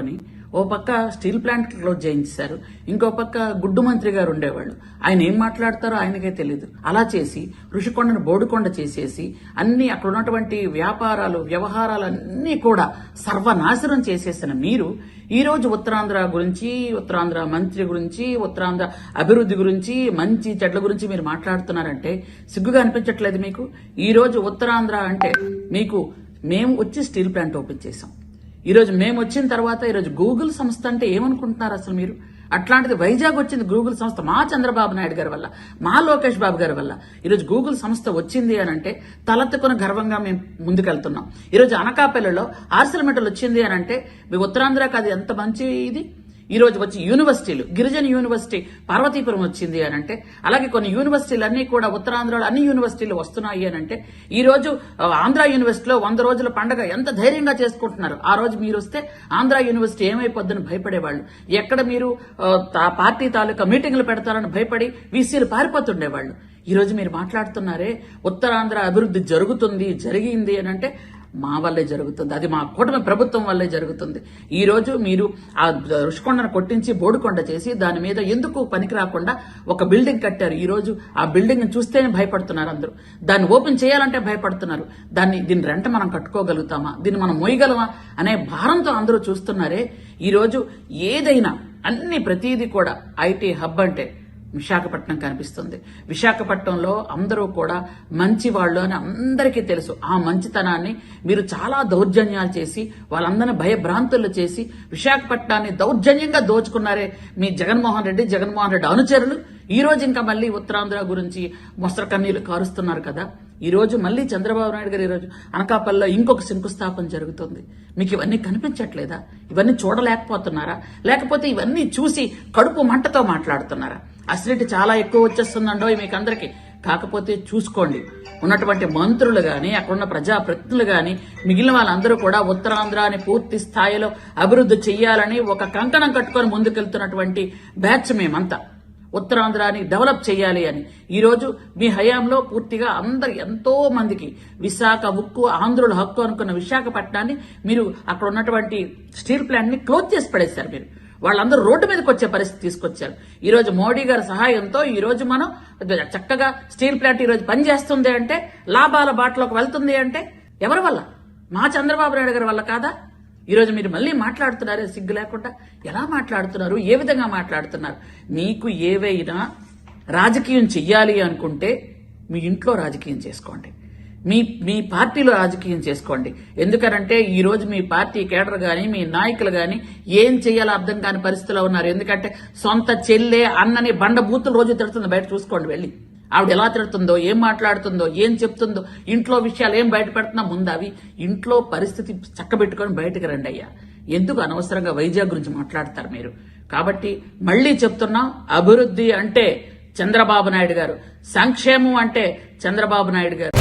పెట్టుకుని ఓ పక్క steel plant close చేయించారు, ఇంకో పక్క గుడ్డు మంత్రి గారు ఉండేవాళ్ళు. ఆయన ఏం మాట్లాడతారో ఆయనకే తెలియదు. అలా చేసి ఋషికొండను బోడుకొండ చేసేసి అన్ని అక్కడ ఉన్నటువంటి వ్యాపారాలు వ్యవహారాలు అన్నీ కూడా సర్వనాశనం చేసేసిన మీరు ఈ రోజు ఉత్తరాంధ్ర గురించి, ఉత్తరాంధ్ర మంత్రి గురించి, ఉత్తరాంధ్ర అభివృద్ధి గురించి, మంచి చెడ్ల గురించి మీరు మాట్లాడుతున్నారంటే సిగ్గుగా అనిపించట్లేదు మీకు? ఈ రోజు ఉత్తరాంధ్ర అంటే మీకు మేము వచ్చి స్టీల్ ప్లాంట్ ఓపెన్ చేసాం. ఈరోజు మేము వచ్చిన తర్వాత ఈరోజు గూగుల్ సంస్థ అంటే ఏమనుకుంటున్నారు అసలు మీరు? అట్లాంటిది వైజాగ్ వచ్చింది గూగుల్ సంస్థ మా చంద్రబాబు నాయుడు గారి వల్ల, మా లోకేష్ బాబు గారి వల్ల ఈరోజు గూగుల్ సంస్థ వచ్చింది అని అంటే తలెత్తుకుని గర్వంగా మేము ముందుకెళ్తున్నాం. ఈరోజు అనకాపల్లిలో ఆర్సిలమెటల్ వచ్చింది అని అంటే మీ ఉత్తరాంధ్రకి అది ఎంత మంచి ఇది. ఈ రోజు వచ్చి యూనివర్సిటీలు, గిరిజన యూనివర్సిటీ పార్వతీపురం వచ్చింది అని అంటే, అలాగే కొన్ని యూనివర్సిటీలు అన్ని కూడా ఉత్తరాంధ్రలో అన్ని యూనివర్సిటీలు వస్తున్నాయి అని అంటే, ఈ రోజు ఆంధ్ర యూనివర్సిటీలో 100 రోజుల పండుగ ఎంత ధైర్యంగా చేసుకుంటున్నారు. ఆ రోజు మీరు వస్తే ఆంధ్ర యూనివర్సిటీ ఏమైపోద్దని భయపడేవాళ్ళు. ఎక్కడ మీరు పార్టీ తాలూకా మీటింగ్లు పెడతారని భయపడి వీసీలు పారిపోతుండేవాళ్ళు. ఈ రోజు మీరు మాట్లాడుతున్నారే ఉత్తరాంధ్ర అభివృద్ధి జరిగింది అని అంటే మా వల్లే జరుగుతుంది. అది మా కూటమి ప్రభుత్వం వల్లే జరుగుతుంది. ఈ రోజు మీరు ఆ ఋషికొండను కొట్టించి బోడుకొండ చేసి దాని మీద ఎందుకు పనికి రాకుండా ఒక బిల్డింగ్ కట్టారు. ఈ రోజు ఆ బిల్డింగ్ చూస్తేనే భయపడుతున్నారు అందరూ. దాన్ని ఓపెన్ చేయాలంటే భయపడుతున్నారు. దీని రెంట మనం కట్టుకోగలుగుతామా, దీన్ని మనం మోయగలమా అనే భారంతో అందరూ చూస్తున్నారే. ఈ రోజు ఏదైనా ప్రతిదీ కూడా ఐటీ హబ్ అంటే విశాఖపట్నం కనిపిస్తుంది. విశాఖపట్నంలో అందరూ కూడా మంచి వాళ్ళు అని అందరికీ తెలుసు. ఆ మంచితనాన్ని మీరు చాలా దౌర్జన్యాలు చేసి వాళ్ళందరినీ భయభ్రాంతులు చేసి విశాఖపట్నాన్ని దౌర్జన్యంగా దోచుకున్నారే మీ జగన్మోహన్ రెడ్డి అనుచరులు. ఈ రోజు ఇంకా మళ్ళీ ఉత్తరాంధ్ర గురించి మొసర కన్నీళ్లు కారుస్తున్నారు కదా. ఈ రోజు మళ్ళీ చంద్రబాబు నాయుడు గారు ఈ రోజు అనకాపల్లిలో ఇంకొక శంకుస్థాపన జరుగుతుంది. మీకు ఇవన్నీ కనిపించట్లేదా? ఇవన్నీ చూడలేకపోతున్నారా? లేకపోతే ఇవన్నీ చూసి కడుపు మంటతో మాట్లాడుతున్నారా? అసిడిటీ చాలా ఎక్కువ వచ్చేస్తుందండో మీకు అందరికీ. కాకపోతే చూసుకోండి, ఉన్నటువంటి మంత్రులు గాని, అక్కడున్న ప్రజాప్రతినిధులు గాని, మిగిలిన వాళ్ళందరూ కూడా ఉత్తరాంధ్రాని పూర్తి స్థాయిలో అభివృద్ధి చెయ్యాలని ఒక కంకణం కట్టుకొని ముందుకెళ్తున్నటువంటి బ్యాచ్ మేమంతా. ఉత్తరాంధ్రాని డెవలప్ చేయాలి అని ఈ రోజు మీ హయాంలో పూర్తిగా ఎంతో మందికి విశాఖ ఉక్కు, ఆంధ్రుల హక్కు అనుకున్న విశాఖపట్నాన్ని మీరు అక్కడ ఉన్నటువంటి స్టీల్ ప్లాంట్ ని క్లోజ్ చేసి పడేశారు. మీరు వాళ్ళందరూ రోడ్డు మీదకి వచ్చే పరిస్థితి తీసుకొచ్చారు. ఈ రోజు మోడీ గారి సహాయంతో ఈ రోజు మనం చక్కగా స్టీల్ ప్లాంట్ ఈ రోజు పనిచేస్తుంది అంటే, లాభాల బాటలోకి వెళ్తుంది అంటే ఎవరి వల్ల? మా చంద్రబాబు నాయుడు గారి వల్ల కాదా? ఈ రోజు మీరు మళ్ళీ మాట్లాడుతున్నారే సిగ్గు లేకుండా. ఎలా మాట్లాడుతున్నారు? ఏ విధంగా మాట్లాడుతున్నారు? మీకు ఏవైనా రాజకీయం చెయ్యాలి అనుకుంటే మీ ఇంట్లో రాజకీయం చేసుకోండి, మీ పార్టీలో రాజకీయం చేసుకోండి. ఎందుకనంటే ఈ రోజు మీ పార్టీ కేడర్ గాని, మీ నాయకులు గాని ఏం చేయాలో అర్థం కాని పరిస్థితిలో ఉన్నారు. ఎందుకంటే సొంత చెల్లె అన్నని బండబూతులు రోజు తిడుతుంది. బయట చూసుకోండి వెళ్ళి. ఆవిడ ఎలా తిడుతుందో, ఏం మాట్లాడుతుందో, ఏం చెప్తుందో, ఇంట్లో విషయాలు ఏం బయట పెడుతున్నా ముందు అవి ఇంట్లో పరిస్థితి చక్కబెట్టుకొని బయటకు రండి అయ్యా. ఎందుకు అనవసరంగా వైజాగ్ గురించి మాట్లాడతారు మీరు? కాబట్టి మళ్లీ చెప్తున్నాం, అభివృద్ధి అంటే చంద్రబాబు నాయుడు గారు, సంక్షేమం అంటే చంద్రబాబు నాయుడు గారు.